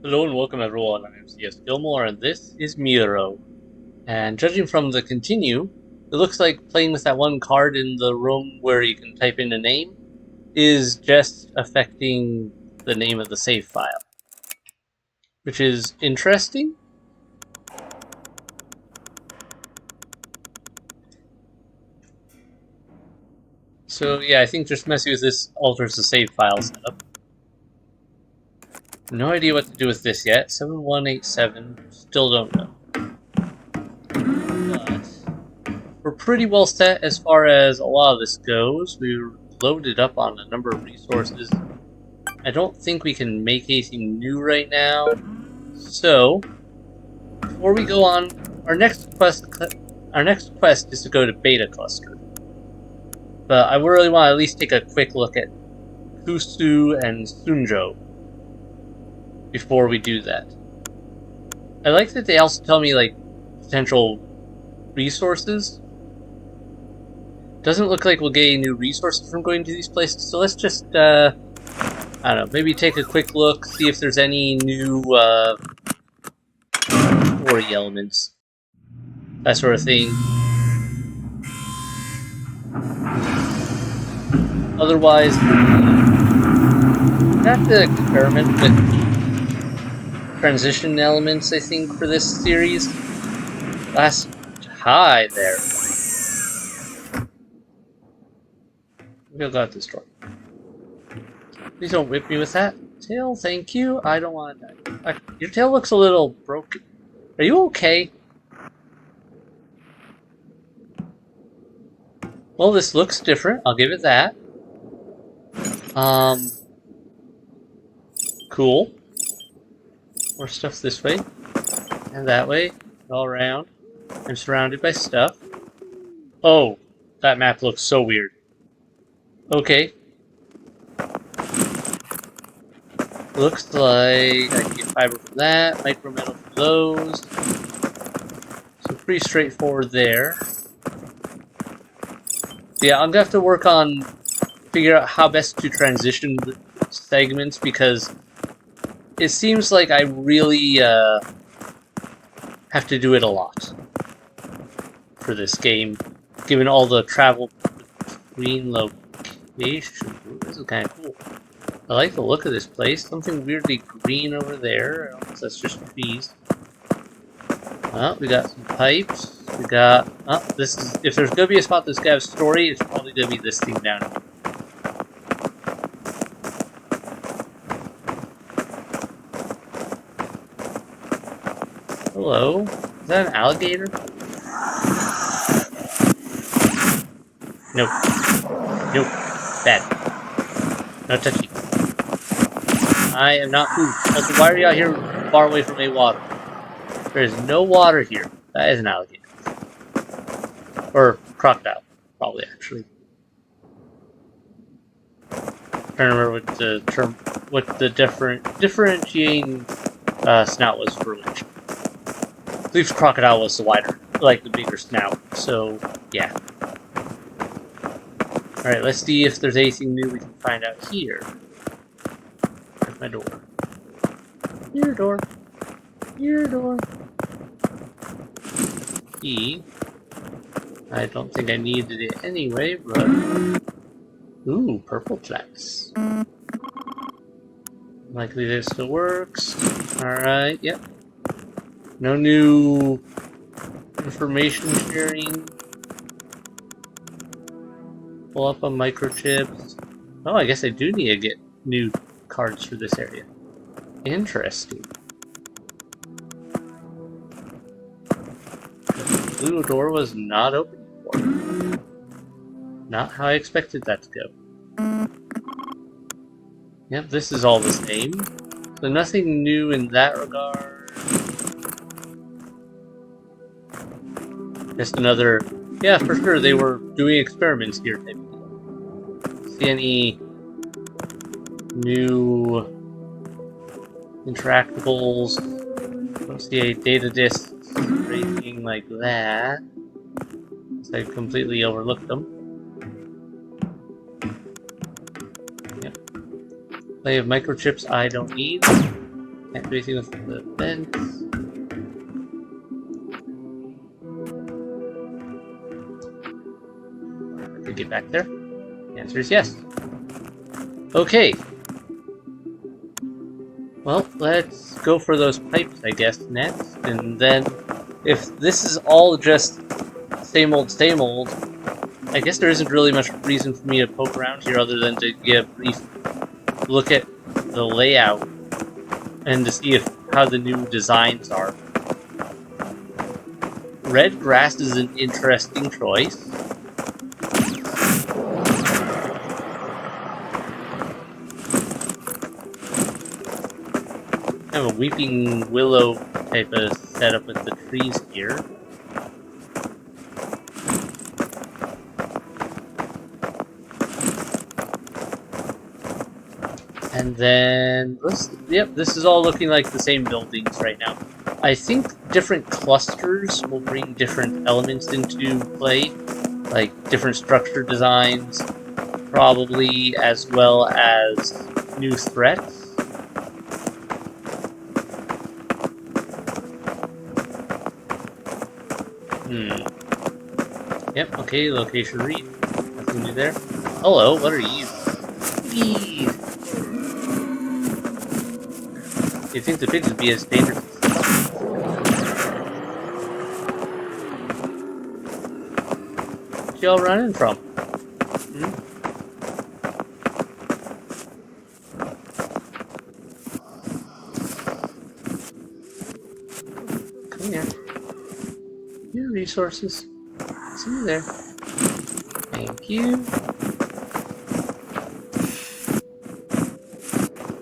Hello and welcome everyone, I'm C.S.Gilmore and this is Miro. And judging from the continue, it looks like playing with that one card in the room where you can type in a name is just affecting the name of the save file. Which is interesting. So yeah, I think just messing with this alters the save file setup. No idea what to do with this yet. 7187, still don't know. But we're pretty well set as far as a lot of this goes. We're loaded up on a number of resources. I don't think we can make anything new right now. So, before we go on, our next quest is to go to Beta Cluster. But I really want to at least take a quick look at Kusu and Sunjo before we do that. I like that they also tell me like potential resources. Doesn't look like we'll get any new resources from going to these places, so let's just I don't know, maybe take a quick look, see if there's any new story elements, that sort of thing. Otherwise, we have to experiment with transition elements, I think, for this series. Hi there. Maybe I'll go out this door. Please don't whip me with that. Tail, thank you. I don't want to die. Your tail looks a little broken. Are you okay? Well, this looks different. I'll give it that. Cool. More stuff this way. And that way. All around. I'm surrounded by stuff. Oh, that map looks so weird. Okay. Looks like I can get fiber from that, micro metal from those. So pretty straightforward there. Yeah, I'm gonna have to work on figure out how best to transition the segments because it seems like I really have to do it a lot for this game, given all the travel between locations. Ooh, this is kind of cool. I like the look of this place. Something weirdly green over there. That's just trees. Oh, we got some pipes. We got. Oh, this is. If there's gonna be a spot that's gonna have story, it's probably gonna be this thing down here. Hello? Is that an alligator? Nope. Nope. Bad. No touchy. I am not food. Also, why are you out here far away from a water? There is no water here. That is an alligator. Or crocodile, probably, actually. I'm trying to remember what the differentiating snout was for which. I believe crocodile was the wider, like the bigger snout. So, yeah. Alright, let's see if there's anything new we can find out here. There's my door. Your door. Your door. Key. I don't think I needed it anyway, but... Ooh, purple flags. Likely this still works. Alright, yep. No new information sharing. Pull up on microchips. Oh, I guess I do need to get new cards for this area. Interesting. The blue door was not open before. Not how I expected that to go. Yep, this is all the same. So nothing new in that regard. Just another... Yeah, for sure, they were doing experiments here. See any new interactables? Don't see any data disks or anything like that. So I completely overlooked them. Yep. Plenty of microchips I don't need. Can't do anything with the vents. I could get back there. The answer is yes. Okay. Well, let's go for those pipes, I guess, next. And then, if this is all just same old, I guess there isn't really much reason for me to poke around here other than to get a brief look at the layout and to see how the new designs are. Red grass is an interesting choice. Kind of a weeping willow type of setup with the trees here. And then, yep, this is all looking like the same buildings right now. I think different clusters will bring different elements into play, like different structure designs, probably, as well as new threats. Yep, okay, location read. Nothing new there. Hello, what are you? Eee. You'd think the pigs would be as dangerous. What y'all running from? Come here. Your resources. See you there. Thank you.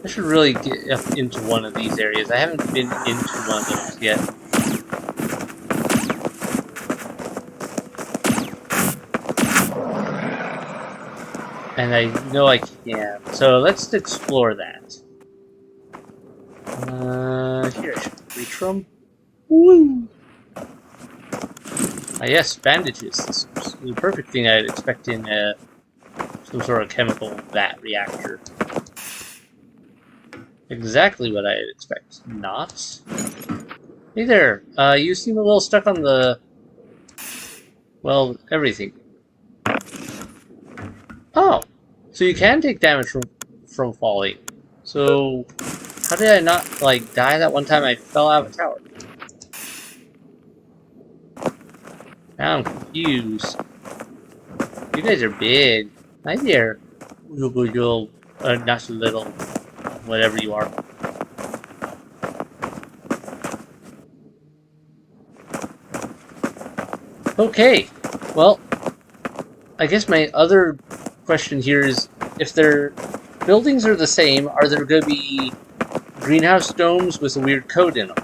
I should really get up into one of these areas. I haven't been into one of those yet. And I know I can. So let's explore that. Here I should reach from. Woo! Yes, bandages. This is the perfect thing I'd expect in some sort of chemical vat reactor. Exactly what I'd expect. Not. Hey there. You seem a little stuck on the... well, everything. Oh! So you can take damage from falling. So... how did I not, like, die that one time I fell out of a tower? Now I'm confused. You guys are big. Hi there. Not so little. Whatever you are. Okay. Well, I guess my other question here is, if their buildings are the same, are there going to be greenhouse domes with a weird code in them?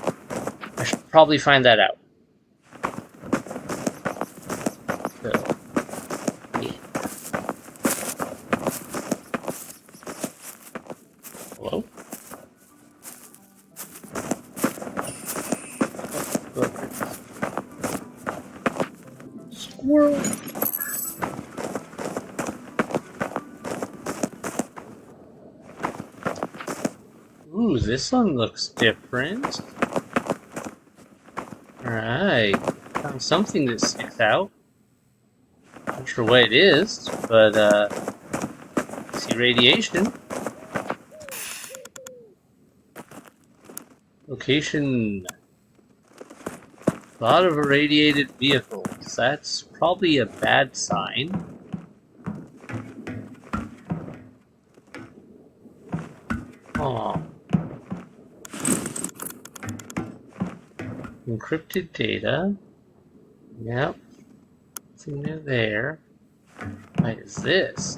I should probably find that out. So, yeah. Hello? Squirrel. Ooh, this one looks different. Alright. Found something that sticks out. Not sure what it is, but I see radiation. Location. A lot of irradiated vehicles. That's probably a bad sign. Oh. Encrypted data. Yep. Nothing new there. What is this?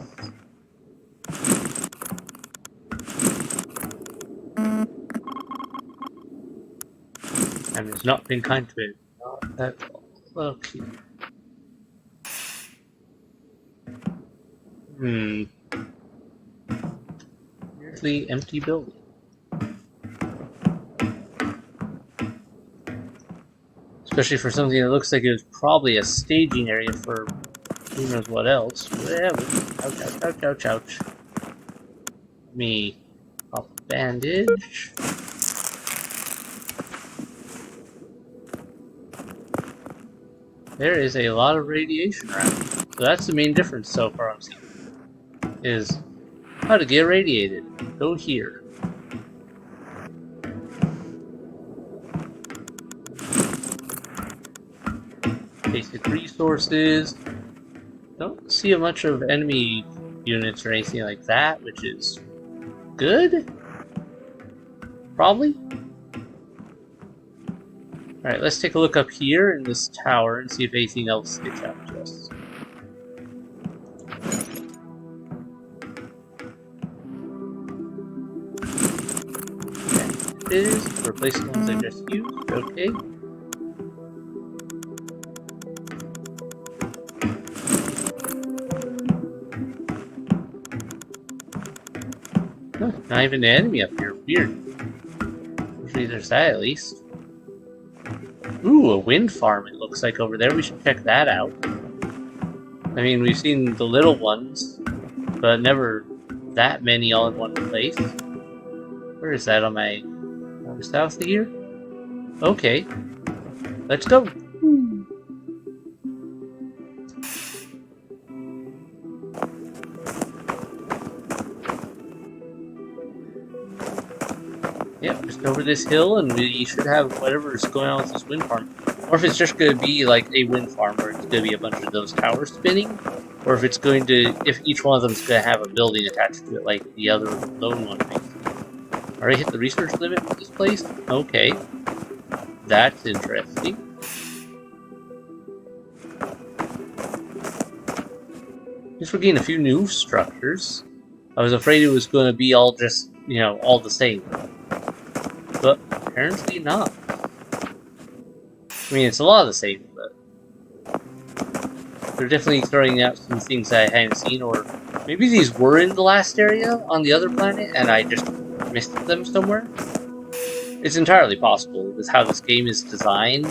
And it's not been kind to it. Not at all. Okay. Weirdly empty building. Especially for something that looks like it was probably a staging area for who knows what else. Whatever. Ouch, ouch, ouch, ouch, ouch. Let me pop a bandage. There is a lot of radiation around. So that's the main difference so far I'm seeing. Is how to get irradiated. Go here. Basic resources. Don't see much of enemy units or anything like that, which is good? Probably? Alright, let's take a look up here in this tower and see if anything else sticks out to us. It is. Replace the ones I just used. Okay. Huh, not even an enemy up here. Weird. Usually there's that at least. Ooh, a wind farm it looks like over there. We should check that out. I mean, we've seen the little ones, but never that many all in one place. Where is that on my south of here? Okay. Let's go. Yep, just over this hill, and we should have whatever's going on with this wind farm. Or if it's just going to be like a wind farm where it's going to be a bunch of those towers spinning, or if it's going to, if each one of them's going to have a building attached to it like the other lone one makes. Already hit the research limit for this place? Okay. That's interesting. Just we're getting a few new structures. I was afraid it was going to be all just, you know, all the same. But apparently not. I mean, it's a lot of the same, but they're definitely throwing out some things that I hadn't seen, or maybe these were in the last area on the other planet and I just missed them somewhere. It's entirely possible with how this game is designed,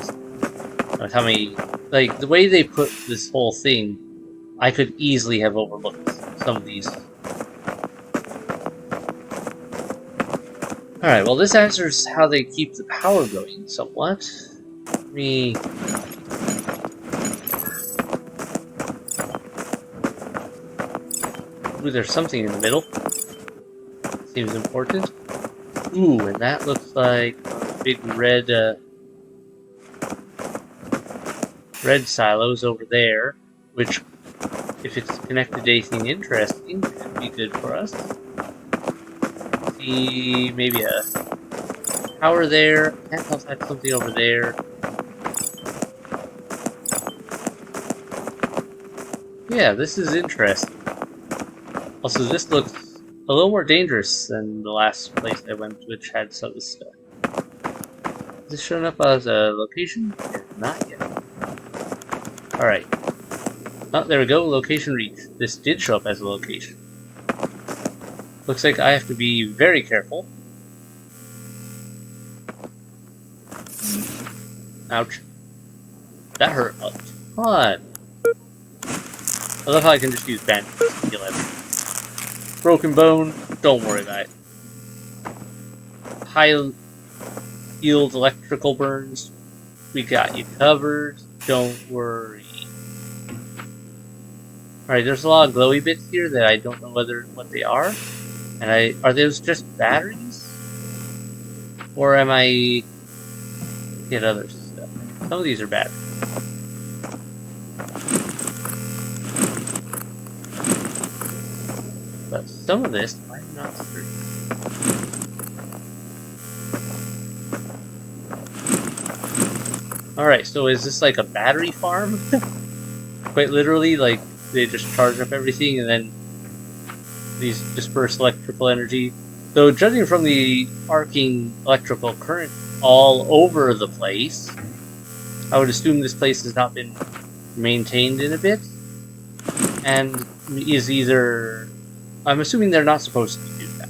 with how many, like, the way they put this whole thing, I could easily have overlooked some of these. Alright, well this answers how they keep the power going somewhat. Let me... Ooh, there's something in the middle. Seems important. Ooh, and that looks like big red, red silos over there, which, if it's connected to anything interesting, could be good for us. See, maybe a tower there. That looks like something over there. Yeah, this is interesting. Also, this looks a little more dangerous than the last place I went, which had some of this stuff. Is this showing up as a location? Yeah, not yet. Alright. Oh, there we go, location reached. This did show up as a location. Looks like I have to be very careful. Ouch. That hurt a ton. I love how I can just use bandages to heal everything. Broken bone, don't worry about it. High yield electrical burns, we got you covered, don't worry. Alright, there's a lot of glowy bits here that I don't know what they are. And are those just batteries? Or am I get other stuff? Some of these are batteries. But some of this I'm not sure. Alright, so is this like a battery farm? Quite literally, like they just charge up everything and then these disperse electrical energy. So judging from the arcing electrical current all over the place, I would assume this place has not been maintained in a bit, and is either... I'm assuming they're not supposed to do that.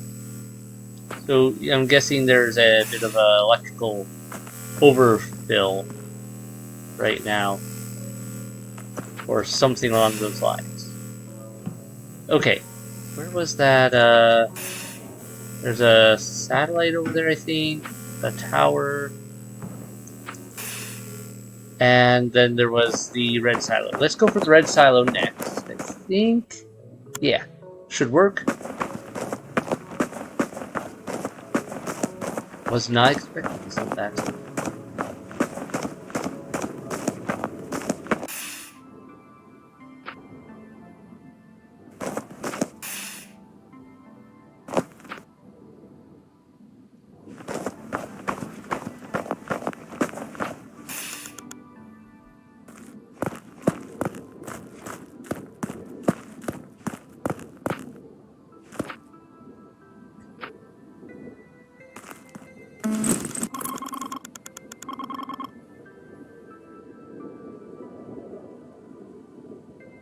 So I'm guessing there's a bit of an electrical overfill right now, or something along those lines. Okay, where was that? There's a satellite over there, I think. A tower. And then there was the red silo. Let's go for the red silo next. I think, yeah, should work. Was not expecting some of that.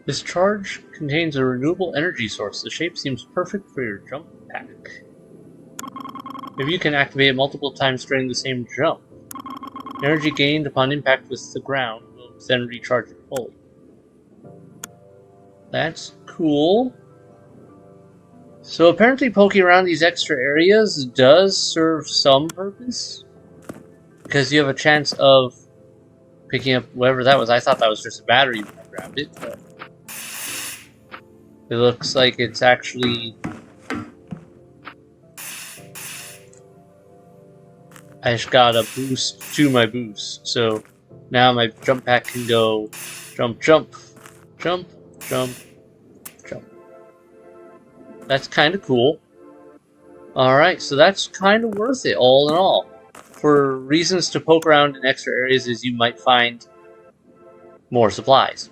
This charge contains a renewable energy source. The shape seems perfect for your jump pack. Maybe you can activate it multiple times during the same jump. Energy gained upon impact with the ground will then recharge it fully. That's cool. So apparently poking around these extra areas does serve some purpose, because you have a chance of picking up whatever that was. I thought that was just a battery when I grabbed it, but it looks like it's actually... I just got a boost to my boost, so now my jump pack can go jump, jump, jump, jump, jump. That's kind of cool. Alright, so that's kind of worth it, all in all. For reasons to poke around in extra areas is you might find more supplies.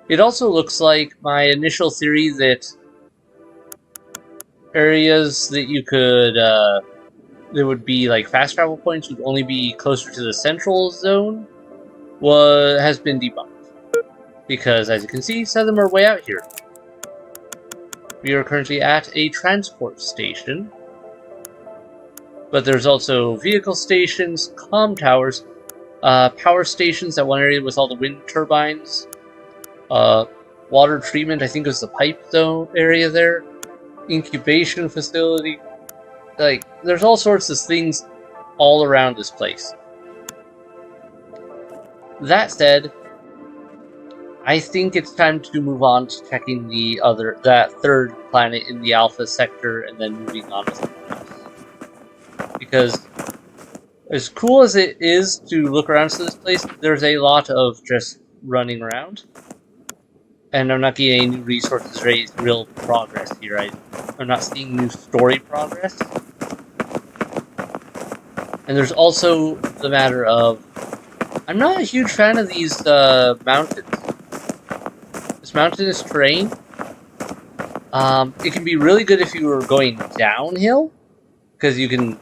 It also looks like my initial theory that areas that you could, there would be like fast travel points would only be closer to the central zone has been debunked. Because, as you can see, some of them are way out here. We are currently at a transport station. But there's also vehicle stations, comm towers, power stations, that one area with all the wind turbines, water treatment, I think it was the pipe zone area there, incubation facility. Like, there's all sorts of things all around this place. That said, I think it's time to move on to checking that third planet in the Alpha sector, and then moving on with something else. Because as cool as it is to look around to this place, there's a lot of just running around. And I'm not getting any new resources or any real progress here. I'm not seeing new story progress. And there's also the matter of, I'm not a huge fan of these mountains. This mountainous terrain, it can be really good if you were going downhill, because you can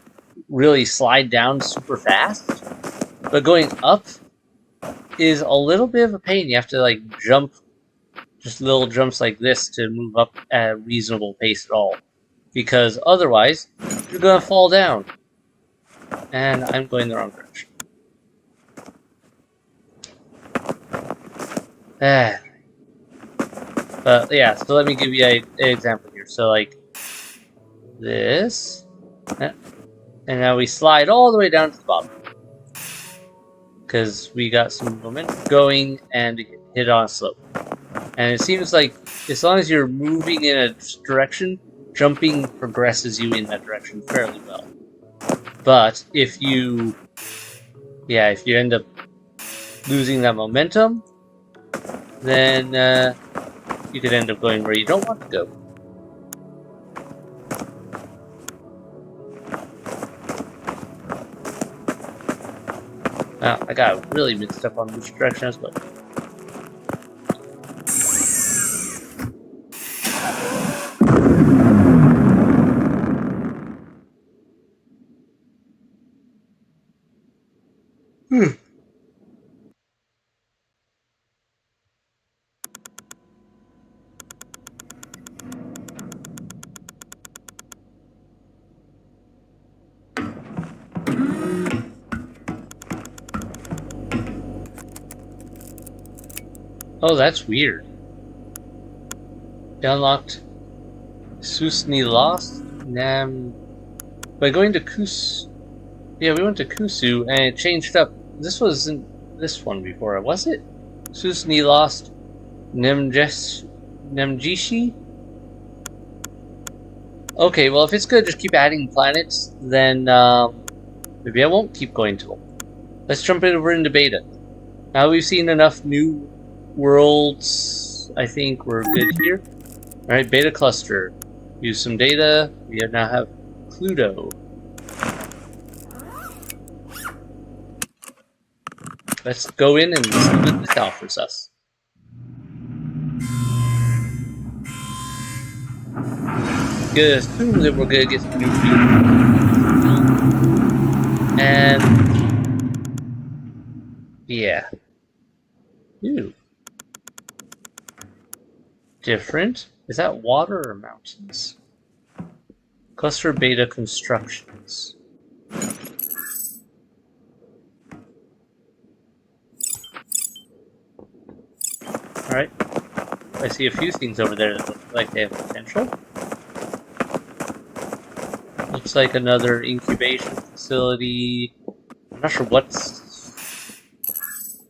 really slide down super fast. But going up is a little bit of a pain. You have to like jump, just little jumps like this to move up at a reasonable pace at all. Because otherwise, you're gonna fall down. And I'm going the wrong direction. But yeah, so let me give you an example here. So like this, and now we slide all the way down to the bottom. Because we got some momentum going and hit on a slope. And it seems like as long as you're moving in a direction, jumping progresses you in that direction fairly well. But if you end up losing that momentum, then you could end up going where you don't want to go. Wow, I got really mixed up on which direction I was going. Oh, that's weird. They unlocked Susni Lost Nam. By going to Kus. Yeah, we went to Kusu and it changed up. This wasn't. this one before, was it? Susni lost Nemjishi? Okay, well, if it's gonna just keep adding planets, then maybe I won't keep going to them. Let's jump over into beta. Now we've seen enough new worlds. I think we're good here. Alright, beta cluster. Use some data. We now have Pluto. Let's go in and see what this offers us. I'm gonna assume that we're gonna get some new resources. And yeah. Ooh. Different. Is that water or mountains? Cluster beta constructions. Alright. I see a few things over there that look like they have potential. Looks like another incubation facility. I'm not sure what's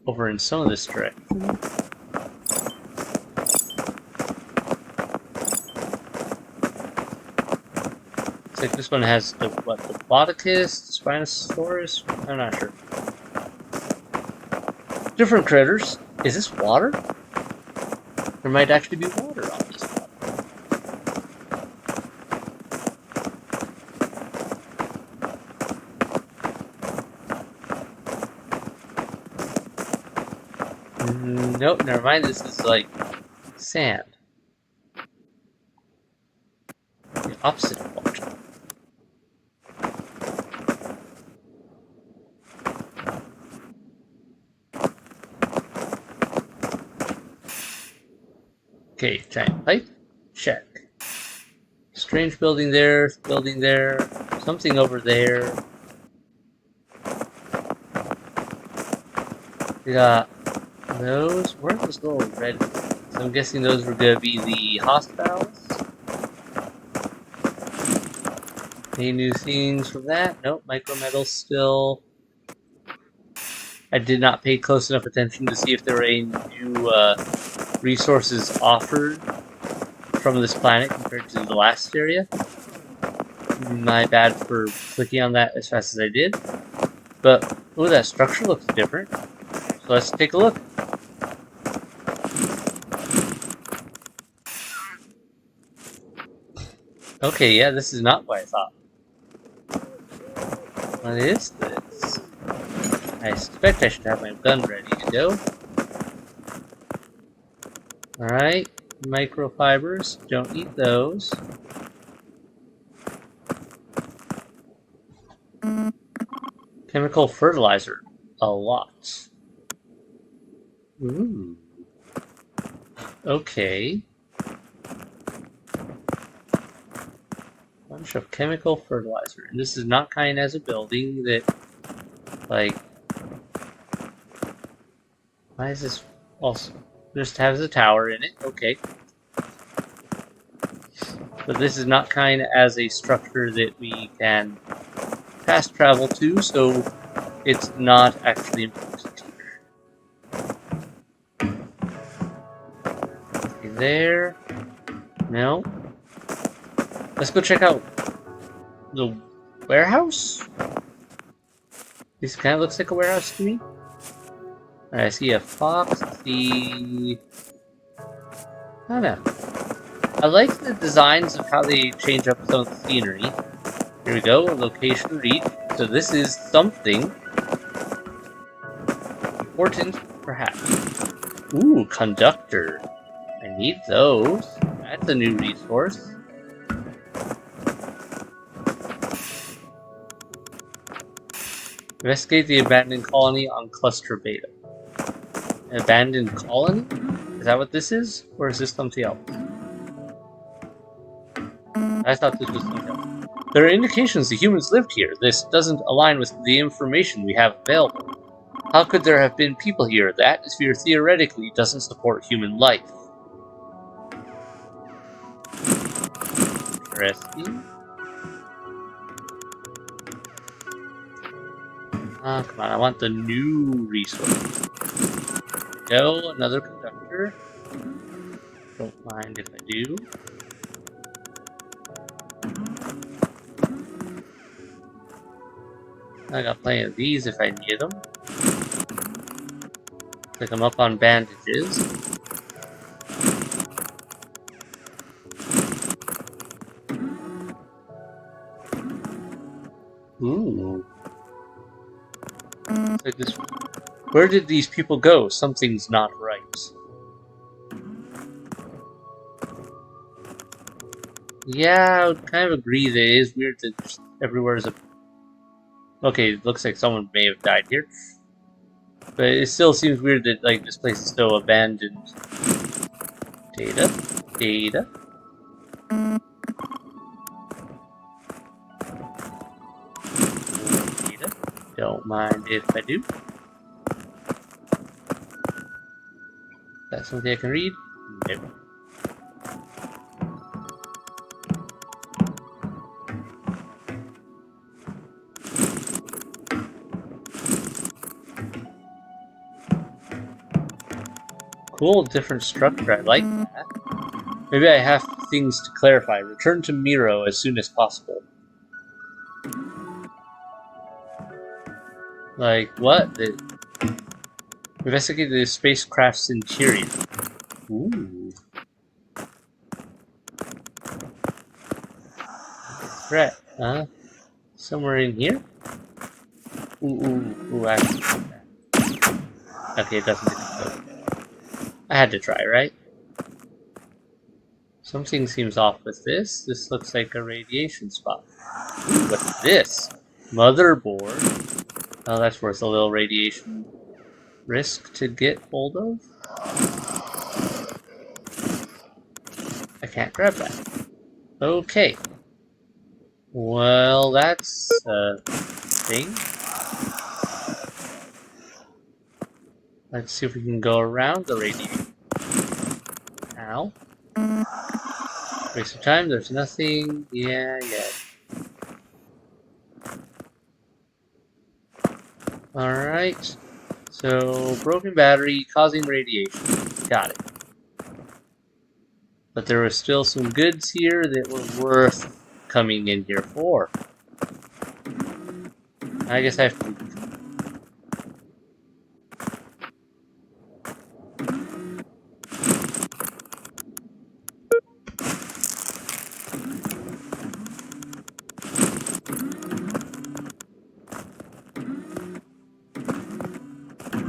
over in some of this direction. Looks like this one has the Diplodocus, Spinosaurus? I'm not sure. Different critters. Is this water? There might actually be water on this one. Nope, never mind. This is like sand. The opposite of water. Okay, giant pipe. Check. Strange building there, something over there. We got those. Where are those little red ones? So I'm guessing those were gonna be the hostiles. Any new things from that? Nope, micrometals still. I did not pay close enough attention to see if there were any new resources offered from this planet compared to the last area. My bad for clicking on that as fast as I did. But, ooh, that structure looks different. So let's take a look. Okay, yeah, this is not what I thought. What is this? I suspect I should have my gun ready to go. Alright, microfibers, don't eat those. Chemical fertilizer, a lot. Ooh. Okay. Bunch of chemical fertilizer. And this is not kind as a building that, like... Why is this also... Just has a tower in it, okay. But this is not kind as a structure that we can fast travel to, so it's not actually important here. Okay, there. No. Let's go check out the warehouse. This kind of looks like a warehouse to me. Alright, I see a fox. I see... I don't know. I like the designs of how they change up some of the scenery. Here we go, location reach. So this is something important, perhaps. Ooh, conductor. I need those. That's a new resource. Investigate the abandoned colony on cluster beta. An abandoned colony? Is that what this is? Or is this something else? I thought this was something else. There are indications the humans lived here. This doesn't align with the information we have available. How could there have been people here? The atmosphere theoretically doesn't support human life. Interesting. Come on, I want the new resource. Go, another conductor. Don't mind if I do. I got plenty of these if I need them. Click them up on bandages. Ooh. It's like this. Where did these people go? Something's not right. Yeah, I would kind of agree that it is weird that just everywhere is a... Okay, it looks like someone may have died here. But it still seems weird that, like, this place is still abandoned. Data? Data? Data? Don't mind if I do. That's something I can read? Nope. Cool, different structure. I like that. Maybe I have things to clarify. Return to Miro as soon as possible. Like, what? Investigate the spacecraft's interior. Ooh. Threat, huh? Somewhere in here? Ooh, actually. Okay, it doesn't explode. I had to try, right? Something seems off with this. This looks like a radiation spot. Ooh, what's this? Motherboard. Oh, that's worth a little radiation risk to get hold of. I can't grab that. Okay. Well, that's a thing. Let's see if we can go around the radiation. Ow. Waste of time, there's nothing. Yeah. Alright. So, broken battery causing radiation. Got it. But there were still some goods here that were worth coming in here for. I guess I have to...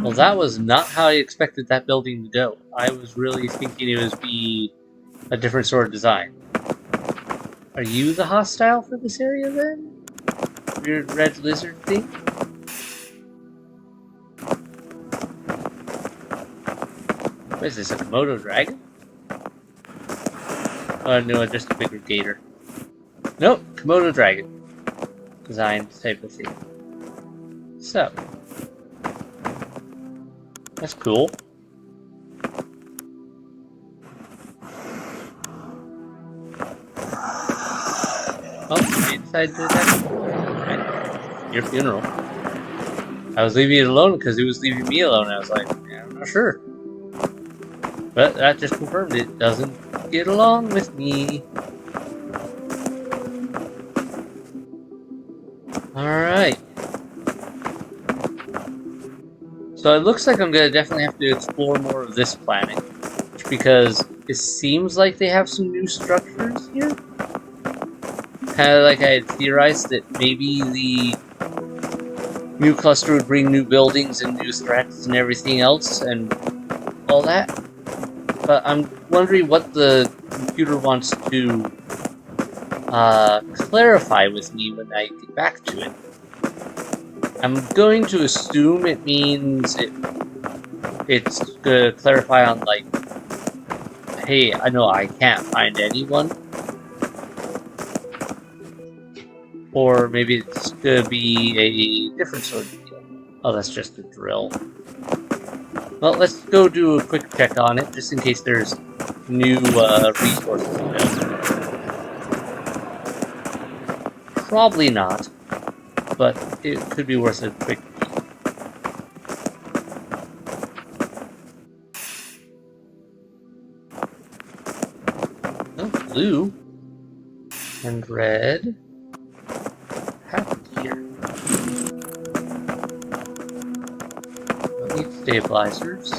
Well, that was not how I expected that building to go. I was really thinking it would be a different sort of design. Are you the hostile for this area then? Weird red lizard thing? What is this, a Komodo dragon? Oh no, just a bigger gator. Nope, Komodo dragon. Design type of thing. So. That's cool. Oh, inside the deck. Your funeral. I was leaving it alone because it was leaving me alone. I was like, yeah, I'm not sure. But that just confirmed it doesn't get along with me. Alright. So it looks like I'm going to definitely have to explore more of this planet. Because it seems like they have some new structures here. Kind of like I had theorized that maybe the new cluster would bring new buildings and new threats and everything else and all that. But I'm wondering what the computer wants to clarify with me when I get back to it. I'm going to assume it means it's going to clarify on, like, hey, I know I can't find anyone. Or maybe it's going to be a different sort of deal. Oh, that's just a drill. Well, let's go do a quick check on it, just in case there's new resources available. Probably not, but it could be worth a quick peek. blue and red. Happened here. Don't need stabilizers.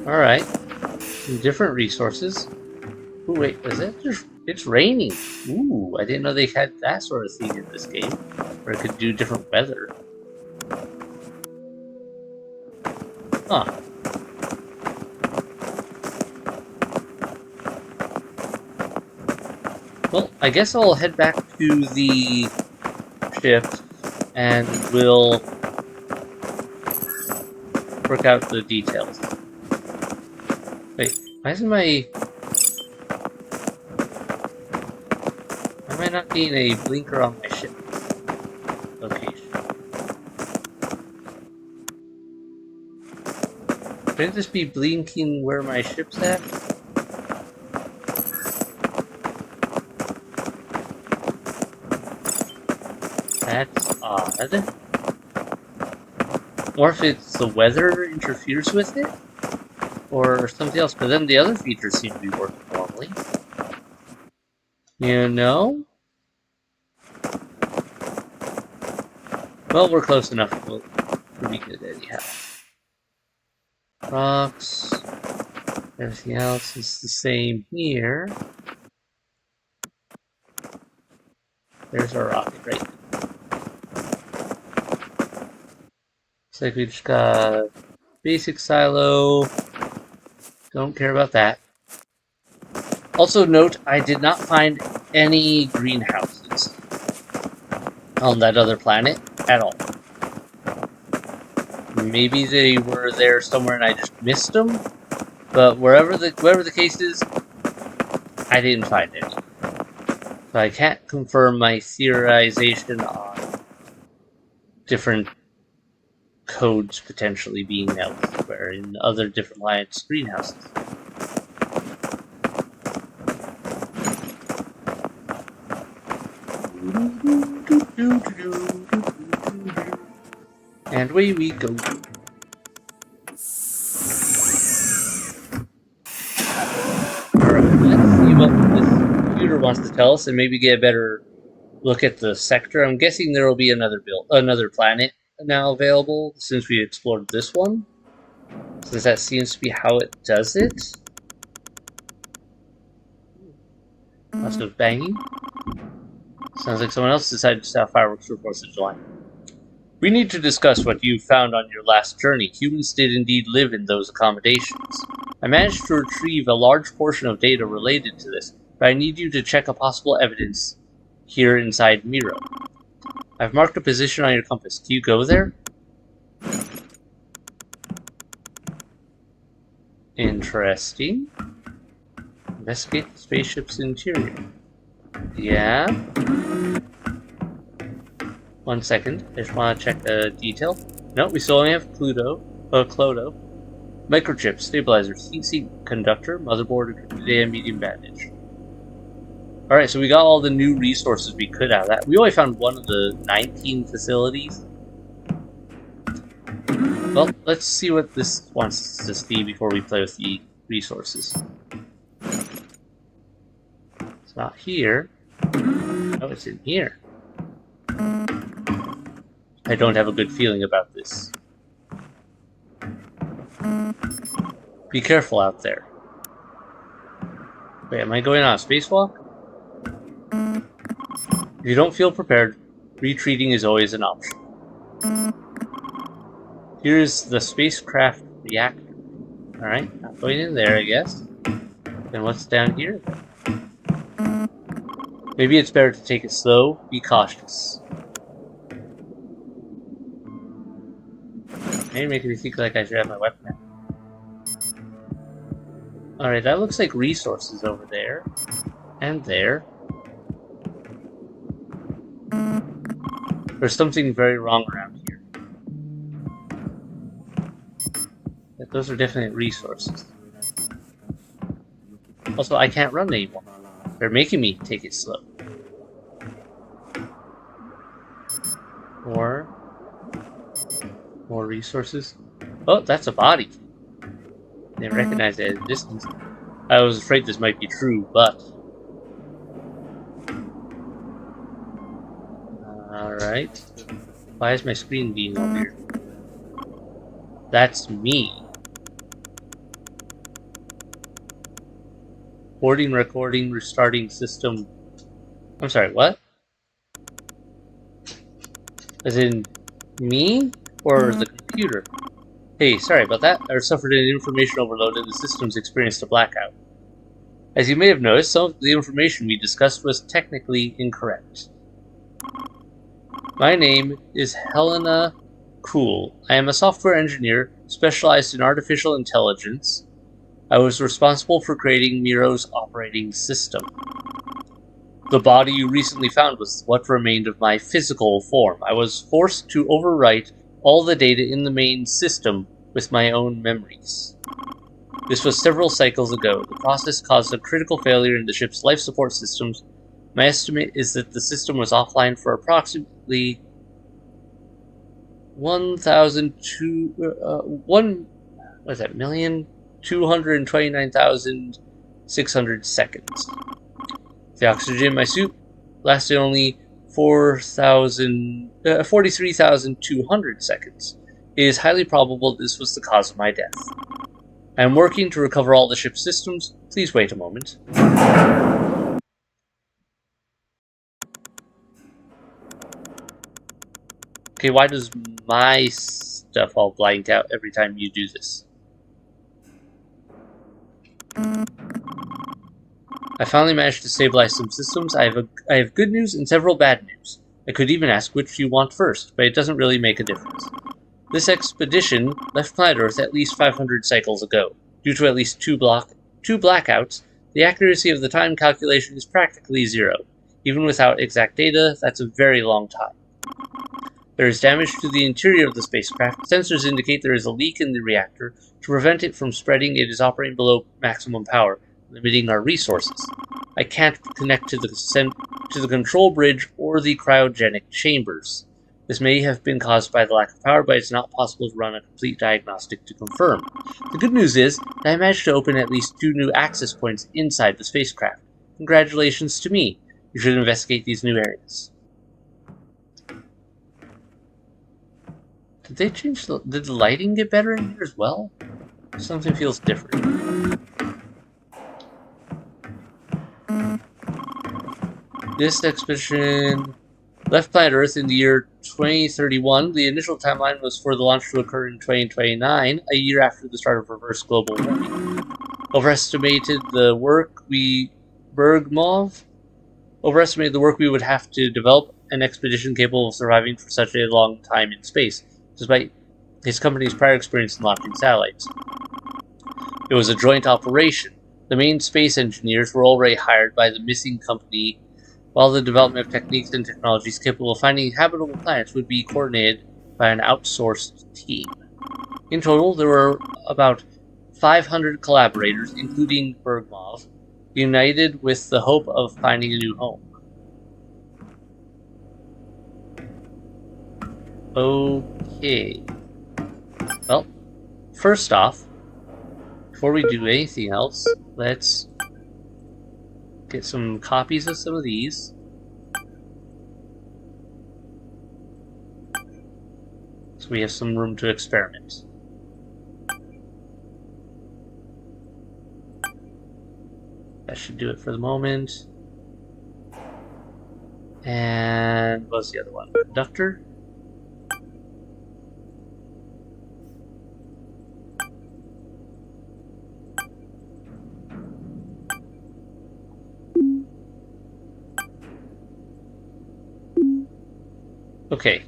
Alright. Some different resources. Ooh, wait, is it just... It's raining. Ooh, I didn't know they had that sort of thing in this game. Where it could do different weather. Huh. Well, I guess I'll head back to the ship and we'll work out the details. Wait, why isn't my... Why am I not getting a blinker on my ship location? Shouldn't this be blinking where my ship's at? That's odd. Or if it's the weather interferes with it? Or something else, but then the other features seem to be working normally. You know? Well, we're close enough. We'll be good anyhow. Rocks. Everything else is the same here. There's our rocket right there. Looks like we just got basic silo. Don't care about that. Also note, I did not find any greenhouses on that other planet at all. Maybe they were there somewhere and I just missed them, but whatever the case is, I didn't find any. So I can't confirm my theorization on different codes potentially being elsewhere in other different alliance greenhouses. And away we go. Alright, let's see what this computer wants to tell us and maybe get a better look at the sector. I'm guessing there will be another planet now available since we explored this one. Since that seems to be how it does it. Lots of banging. Sounds like someone else decided to start fireworks for 4th of July. We need to discuss what you found on your last journey. Humans did indeed live in those accommodations. I managed to retrieve a large portion of data related to this, but I need you to check a possible evidence here inside Miro. I've marked a position on your compass. Can you go there? Interesting. Investigate the spaceship's interior. Yeah. 1 second. I just want to check the detail. No, we still only have Clodo. Microchip, stabilizers, heat sink, conductor, motherboard, encrypted and medium bandage. Alright, so we got all the new resources we could out of that. We only found one of the 19 facilities. Well, let's see what this wants to see before we play with the resources. It's not here. Oh, it's in here. I don't have a good feeling about this. Be careful out there. Wait, am I going on a spacewalk? If you don't feel prepared, retreating is always an option. Here's the spacecraft reactor. Alright, not going in there, I guess. Then what's down here? Maybe it's better to take it slow, be cautious. Maybe making me think like I should have my weapon out. Alright, that looks like resources over there. And there. There's something very wrong around here. Those are definitely resources. Also, I can't run anymore. They're making me take it slow. More resources. Oh, that's a body. They recognize it at a distance. I was afraid this might be true, but... Alright. Why is my screen being all weird? That's me. Boarding, recording, restarting system. I'm sorry, what? As in me? Or the computer? Hey, sorry about that. I suffered an information overload and the systems experienced a blackout. As you may have noticed, some of the information we discussed was technically incorrect. My name is Helena Kuhl. I am a software engineer specialized in artificial intelligence. I was responsible for creating Miro's operating system. The body you recently found was what remained of my physical form. I was forced to overwrite all the data in the main system with my own memories. This was several cycles ago. The process caused a critical failure in the ship's life support systems. My estimate is that the system was offline for approximately 1,229,600 seconds. The oxygen in my suit lasted only 43,200 seconds. It is highly probable this was the cause of my death. I am working to recover all the ship's systems. Please wait a moment. Okay, why does my stuff all blank out every time you do this? I finally managed to stabilize some systems. I have good news and several bad news. I could even ask which you want first, but it doesn't really make a difference. This expedition left planet Earth at least 500 cycles ago. Due to at least two blackouts, the accuracy of the time calculation is practically zero. Even without exact data, that's a very long time. There is damage to the interior of the spacecraft. Sensors indicate there is a leak in the reactor. To prevent it from spreading, it is operating below maximum power, limiting our resources. I can't connect to the control bridge or the cryogenic chambers. This may have been caused by the lack of power, but it's not possible to run a complete diagnostic to confirm. The good news is that I managed to open at least 2 new access points inside the spacecraft. Congratulations to me. You should investigate these new areas. Did they change did the lighting get better in here as well? Something feels different. This expedition left planet Earth in the year 2031. The initial timeline was for the launch to occur in 2029, a year after the start of reverse global warming. Overestimated the work we would have to develop an expedition capable of surviving for such a long time in space, despite his company's prior experience in launching satellites. It was a joint operation. The main space engineers were already hired by the missing company, while the development of techniques and technologies capable of finding habitable planets would be coordinated by an outsourced team. In total, there were about 500 collaborators, including Bergmov, united with the hope of finding a new home. Okay. Well, first off, before we do anything else, let's get some copies of some of these. So we have some room to experiment. That should do it for the moment. And what's the other one? Conductor? Okay,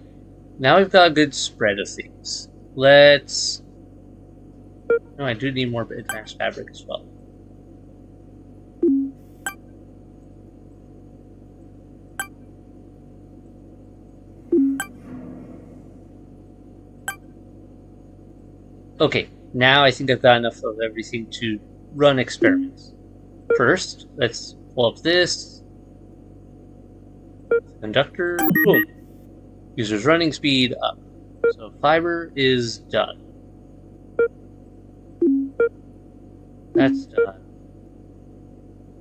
now we've got a good spread of things. Let's... No, I do need more advanced fabric as well. Okay, now I think I've got enough of everything to run experiments. First, let's pull up this. Conductor, boom. User's running speed up. So fiber is done. That's done.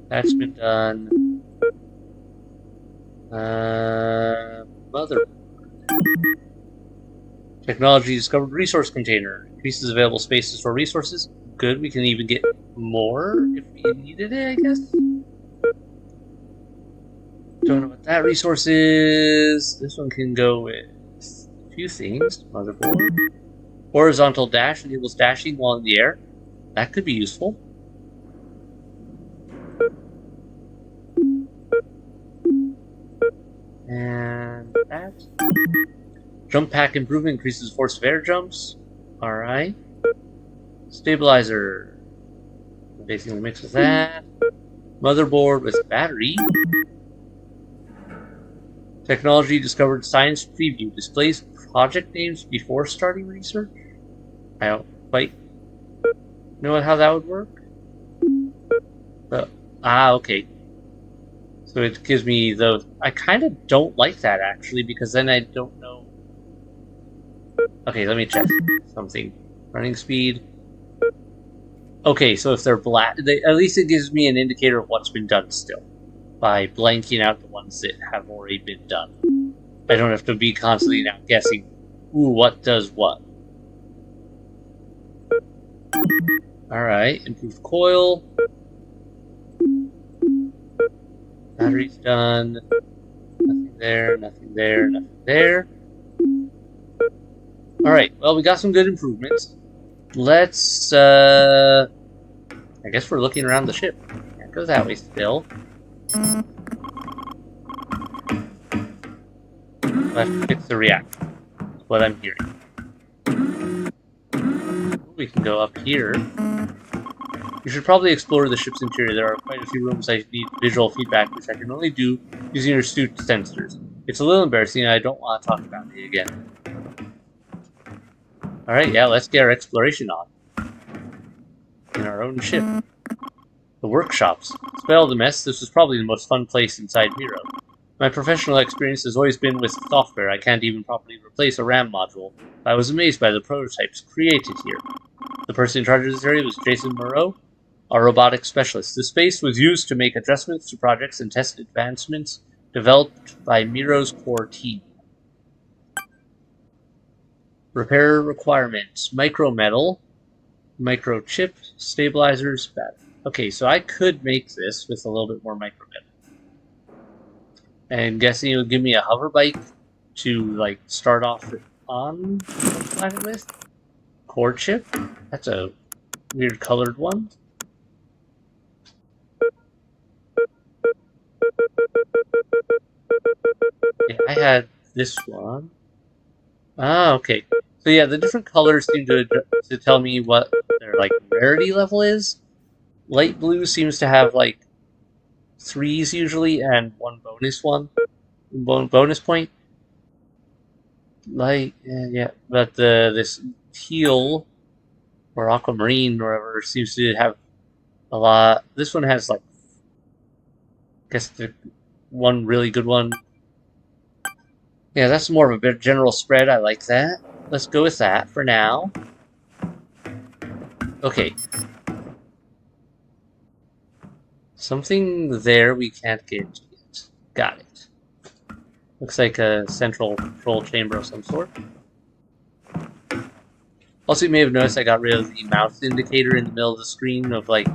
That's been done. Motherboard. Technology discovered resource container. Increases available spaces for resources. Good, we can even get more if we needed it, I guess. Don't know what that resource is. This one can go with a few things. Motherboard. Horizontal dash enables dashing while in the air. That could be useful. And that. Jump pack improvement increases force of air jumps. Alright. Stabilizer. Basically mix with that. Motherboard with battery. Technology discovered science preview. Displays project names before starting research? I don't quite know how that would work. But, okay. So it gives me those. I kind of don't like that, actually, because then I don't know. Okay, let me check something. Running speed. Okay, so if they're black, at least it gives me an indicator of what's been done still, by blanking out the ones that have already been done. I don't have to be constantly now guessing, ooh, what does what. Alright, improved coil. Battery's done. Nothing there, nothing there, nothing there. Alright, well, we got some good improvements. Let's, I guess we're looking around the ship. Can't go that way still. We'll have to fix the reactor. That's what I'm hearing. We can go up here. You should probably explore the ship's interior. There are quite a few rooms I need visual feedback, which I can only do using your suit sensors. It's a little embarrassing, and I don't want to talk about it again. Alright, yeah, let's get our exploration on. In our own ship. The workshops. Despite all the mess, this was probably the most fun place inside Miro. My professional experience has always been with software. I can't even properly replace a RAM module. I was amazed by the prototypes created here. The person in charge of this area was Miro, our robotics specialist. The space was used to make adjustments to projects and test advancements developed by Miro's core team. Repair requirements. Micrometal, microchip, stabilizers, battery. Okay, so I could make this with a little bit more micrometal. And guessing it would give me a hover bike to, like, start off on the planet with. Core chip. That's a weird colored one. Yeah, I had this one. Okay. So yeah, the different colors seem to tell me what their, like, rarity level is. Light blue seems to have, like, 3s usually, and one bonus point. Light, yeah, but this teal or aquamarine or whatever seems to have a lot. This one has, like, I guess the one really good one. Yeah, that's more of a bit general spread. I like that. Let's go with that for now. Okay. Something there we can't get into yet. Got it. Looks like a central control chamber of some sort. Also, you may have noticed I got rid of the mouse indicator in the middle of the screen of, like,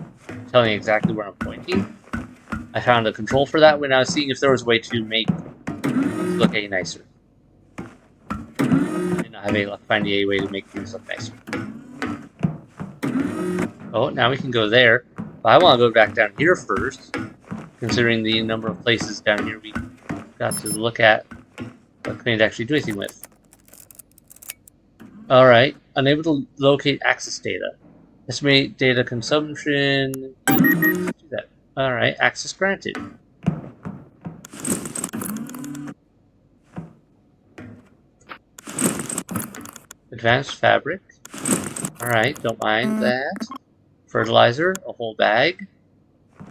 telling exactly where I'm pointing. I found a control for that when I was seeing if there was a way to make things look any nicer. I did not have any luck finding a way to make things look nicer. Oh, now we can go there. But I want to go back down here first, considering the number of places down here we got to look at but couldn't actually do anything with. Alright, unable to locate access data. Estimate data consumption. Do that. Alright, access granted. Advanced fabric. Alright, don't mind that. Fertilizer, a whole bag.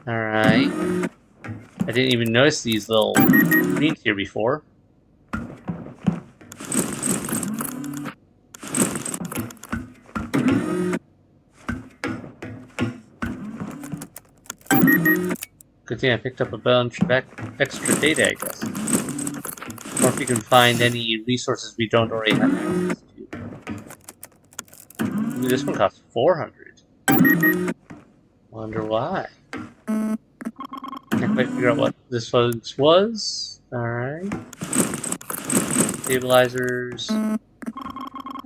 Alright. I didn't even notice these little screens here before. Good thing I picked up a bunch of extra data, I guess. Or if we can find any resources we don't already have access to. Ooh, this one costs 400. Wonder why. Can't quite figure out what this was. Alright. Stabilizers.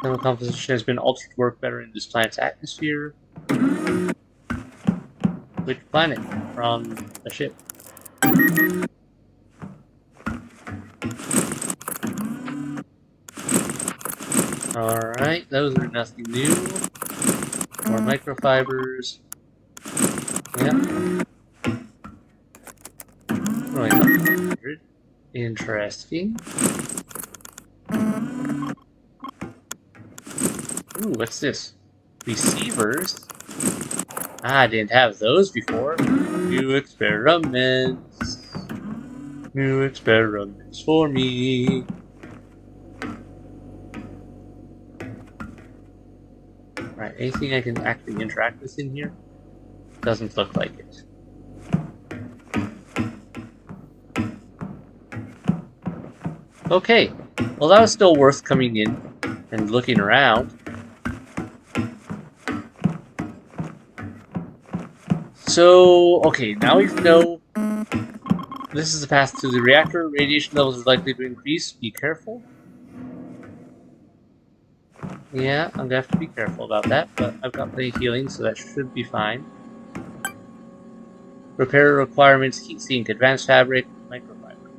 Chemical composition has been altered to work better in this planet's atmosphere. Which planet? From a ship. Alright, those are nothing new. More microfibers. Yep. Only 100. Interesting. Ooh, what's this? Receivers? Ah, I didn't have those before. New experiments. New experiments for me. Right, anything I can actually interact with in here? Doesn't look like it. Okay, well that was still worth coming in and looking around. So, okay, now we know this is the path to the reactor. Radiation levels are likely to increase. Be careful. Yeah, I'm gonna have to be careful about that, but I've got plenty of healing, so that should be fine. Repair requirements, heat sink, advanced fabric, microfiber.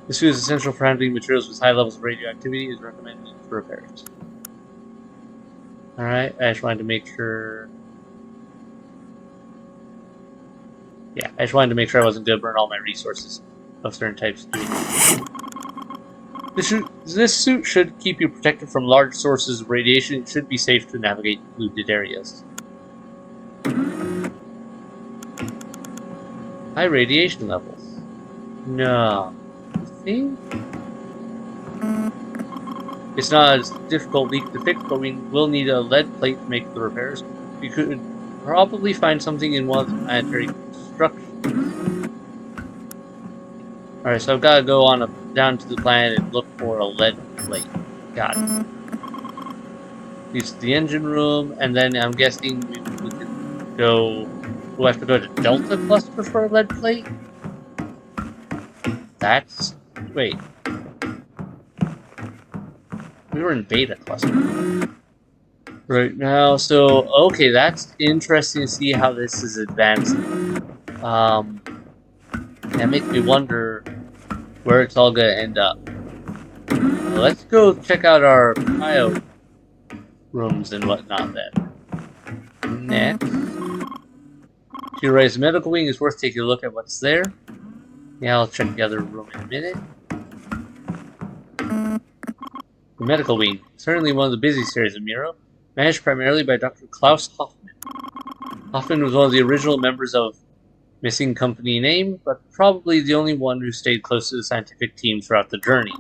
This food is essential for handling materials with high levels of radioactivity. Is recommended for repairs. Alright, I just wanted to make sure... Yeah, I just wanted to make sure I wasn't going to burn all my resources of certain types doing this suit should keep you protected from large sources of radiation. It should be safe to navigate polluted areas. High radiation levels. No. You think? It's not as difficult leak to fix, but we will need a lead plate to make the repairs. We could probably find something in one of the planetary constructions. Alright, so I've got to go on down to the planet and look for a lead plate. Got it. Use the engine room, and then I'm guessing we could go... We'll have to go to Delta Cluster for a lead plate? That's... Wait. We were in Beta Cluster. Right now, so... Okay, that's interesting to see how this is advancing. That makes me wonder where it's all gonna end up. Let's go check out our cryo rooms and whatnot then. Next. To raise the medical wing, is worth taking a look at what's there. Yeah, I'll check the other room in a minute. The medical wing, certainly one of the busiest areas of Miro, managed primarily by Dr. Klaus Hoffman. Hoffman was one of the original members of missing company name, but probably the only one who stayed close to the scientific team throughout the journey.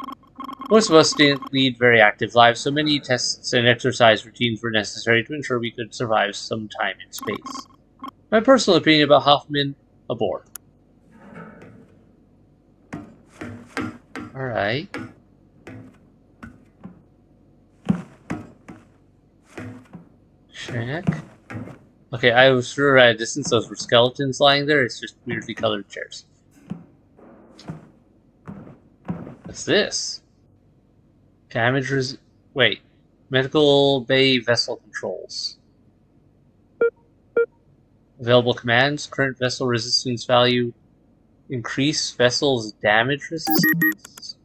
Most of us didn't lead very active lives, so many tests and exercise routines were necessary to ensure we could survive some time in space. My personal opinion about Hoffman, a bore. Alright. Check. Okay, I was sure at a distance those were skeletons lying there. It's just weirdly colored chairs. What's this? Damage wait. Medical bay vessel controls. Available commands. Current vessel resistance value. Increase vessel's damage resistance.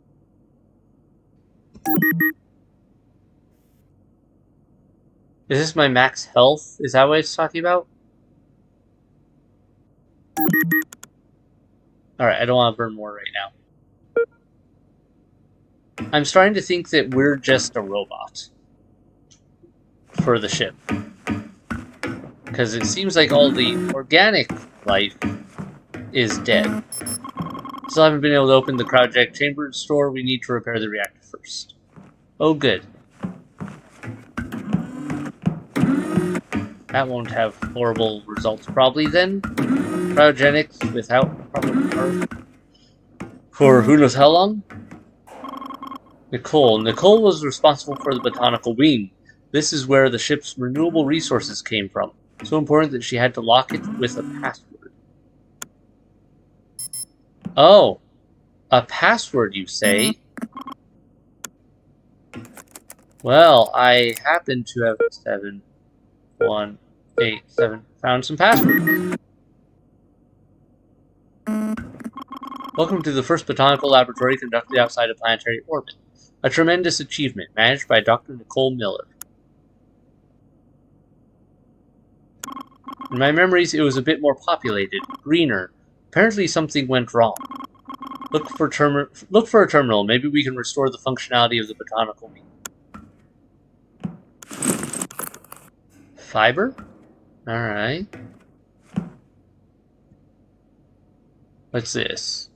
Is this my max health? Is that what it's talking about? Alright, I don't want to burn more right now. I'm starting to think that we're just a robot for the ship. Because it seems like all the organic life is dead. Still haven't been able to open the cryogenic chamber store. We need to repair the reactor first. Oh, good. That won't have horrible results probably then. Cryogenics without proper power for who knows how long? Nicole. Nicole was responsible for the botanical wing. This is where the ship's renewable resources came from. So important that she had to lock it with a password. Oh, a password, you say? Well, I happen to have 7, 1, 8, 7 found some passwords. Welcome to the first botanical laboratory conducted outside of planetary orbit. A tremendous achievement, managed by Dr. Nicole Miller. In my memories, it was a bit more populated, greener. Apparently something went wrong. Look for a terminal. Maybe we can restore the functionality of the botanical wing. Fiber? Alright. What's this?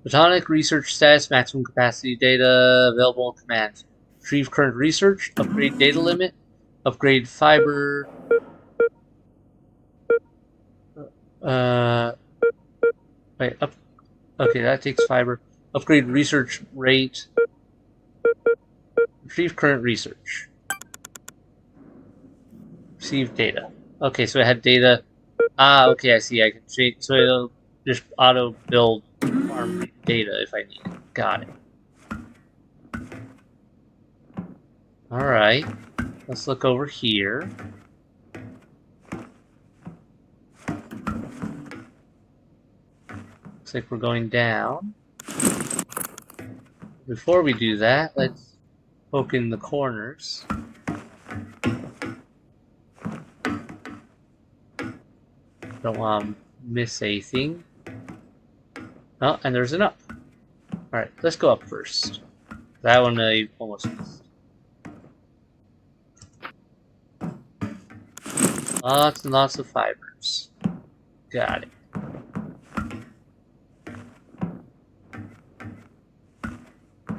Botanic research status, maximum capacity data, available commands. Retrieve current research, upgrade data limit, upgrade fiber. Wait, okay, that takes fiber. Upgrade research rate. Retrieve current research. Receive data. Okay, so it had data. Ah, okay, I see. I can change. So it'll just auto build farm data if I need it. Got it. Alright. Let's look over here. Looks like we're going down. Before we do that, let's poke in the corners. Don't want to miss anything. Oh, and there's an up. Alright, let's go up first. That one I almost missed. Lots and lots of fibers. Got it.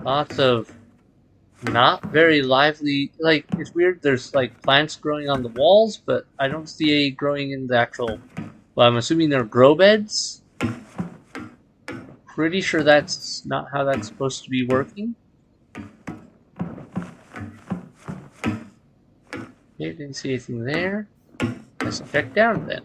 Lots of not very lively, like, it's weird, there's like plants growing on the walls, but I don't see any growing in the actual, well, I'm assuming they're grow beds. Pretty sure that's not how that's supposed to be working. Okay, didn't see anything there. Let's check down then.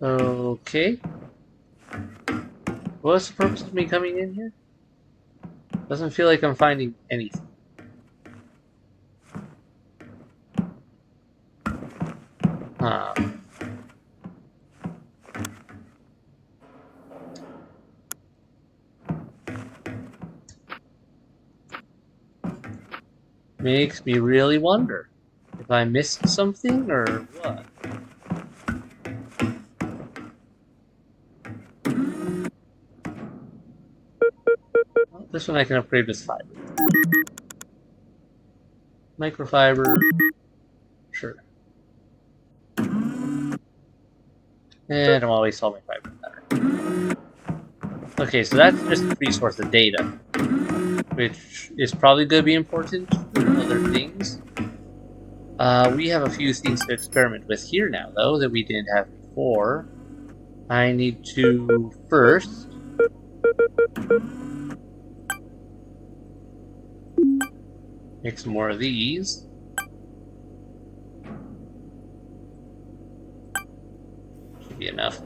Okay. What's the purpose of me coming in here? Doesn't feel like I'm finding anything. Huh. Makes me really wonder if I missed something or what. Well, this one I can upgrade with fiber. Microfiber. Sure. And I don't want to waste all my fiber better. Okay, so that's just a free source of data, which is probably going to be important for other things. We have a few things to experiment with here now, though, that we didn't have before. I need to first make some more of these. Should be enough.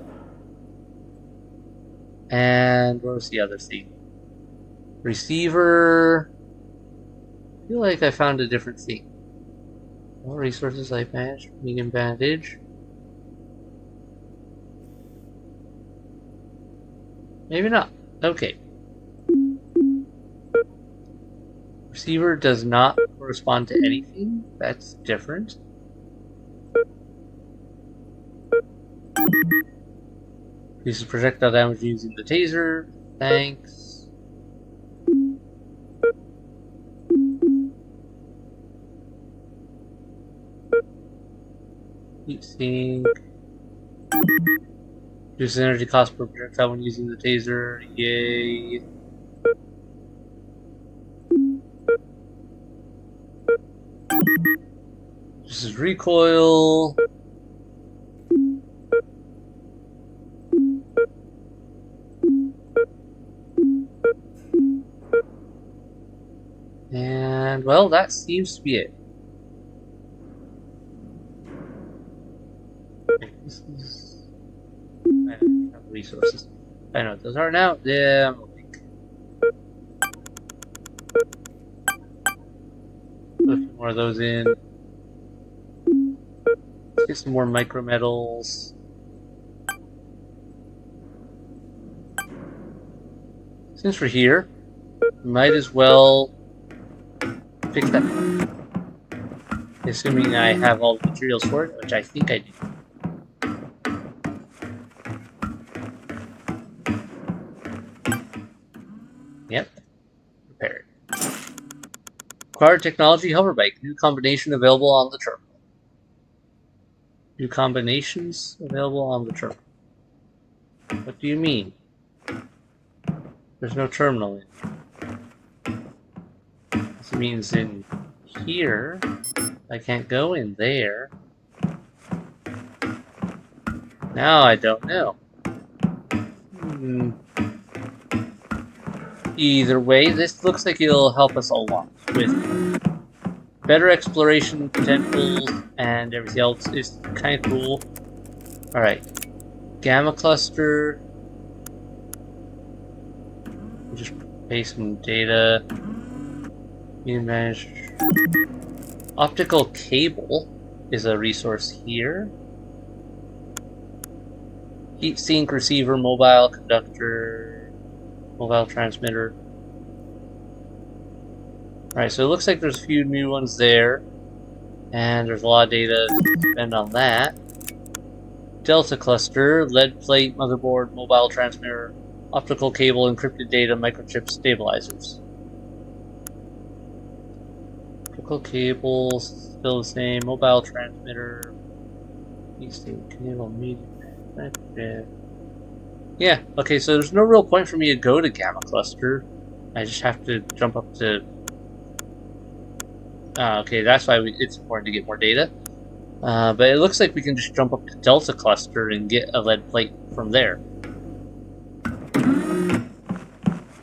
And what was the other thing? Receiver. I feel like I found a different thing. More resources, life manage, medium bandage. Maybe not. Okay. Receiver does not correspond to anything. That's different. Uses projectile damage using the taser. Thanks. Heat sink. Reduces energy cost per projectile when using the taser. Yay. This is recoil. And, well, that seems to be it. This is... I don't have resources. I know what those are now. Yeah, I'm okay. Put a few more of those in. Let's get some more micro metals. Since we're here, might as well fix that. Assuming I have all the materials for it, which I think I do. Yep. Repaired. Acquired technology hoverbike. New combination available on the terminal. New combinations available on the terminal. What do you mean? There's no terminal in. This means in here, I can't go in there. Now I don't know. Either way, this looks like it'll help us a lot with better exploration potentials and everything else. Is kind of cool. Alright. Gamma cluster. Just paste some data. Image. Optical cable is a resource here. Heat sink, receiver, mobile conductor, mobile transmitter. Alright, so it looks like there's a few new ones there. And there's a lot of data to spend on that. Delta cluster, lead plate, motherboard, mobile transmitter, optical cable, encrypted data, microchip stabilizers. Optical cable, still the same, mobile transmitter, cable, medium. Yeah, okay, so there's no real point for me to go to Gamma Cluster. I just have to jump up to... okay, that's why it's important to get more data. But it looks like we can just jump up to Delta Cluster and get a lead plate from there.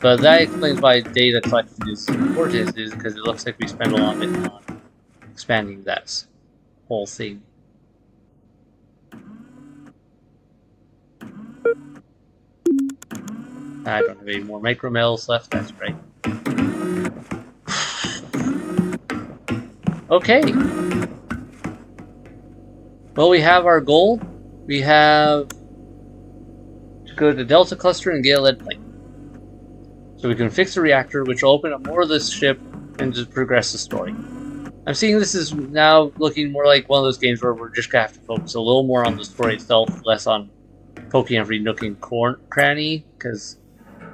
But that explains why data collection is important, is because it looks like we spend a lot of it on expanding that whole thing. I don't have any more micro metals left, that's right. Okay. Well, we have our goal. We have to go to Delta Cluster and get a lead plate. So we can fix the reactor, which will open up more of this ship and just progress the story. I'm seeing this is now looking more like one of those games where we're just going to have to focus a little more on the story itself, less on poking every nook and cranny, because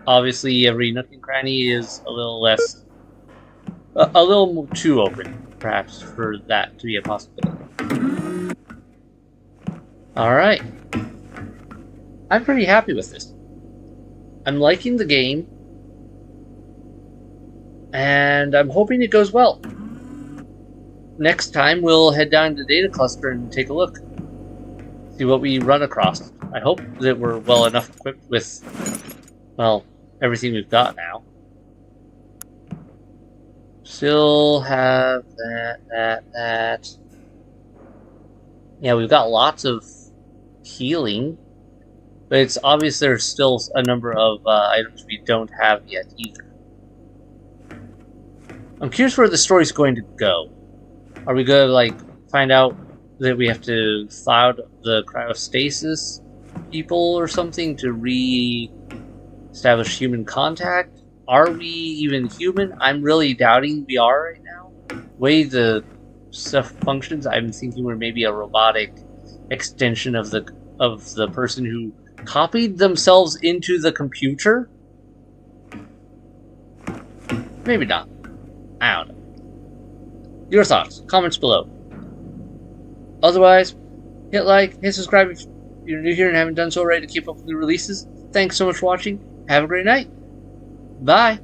obviously every nook and cranny is a little less... a little too open, perhaps, for that to be a possibility. Alright. I'm pretty happy with this. I'm liking the game. And I'm hoping it goes well. Next time we'll head down to the data cluster and take a look. See what we run across. I hope that we're well enough equipped with, well, everything we've got now. Still have that. Yeah, we've got lots of healing. But it's obvious there's still a number of items we don't have yet either. I'm curious where the story's going to go. Are we going to, like, find out that we have to thaw out the cryostasis people or something to re-establish human contact? Are we even human? I'm really doubting we are right now. The way the stuff functions, I'm thinking we're maybe a robotic extension of the person who copied themselves into the computer? Maybe not. I don't know. Your thoughts, comments below. Otherwise, Hit like, hit subscribe if you're new here and haven't done so already to keep up with new releases. Thanks so much for watching. Have a great night. Bye.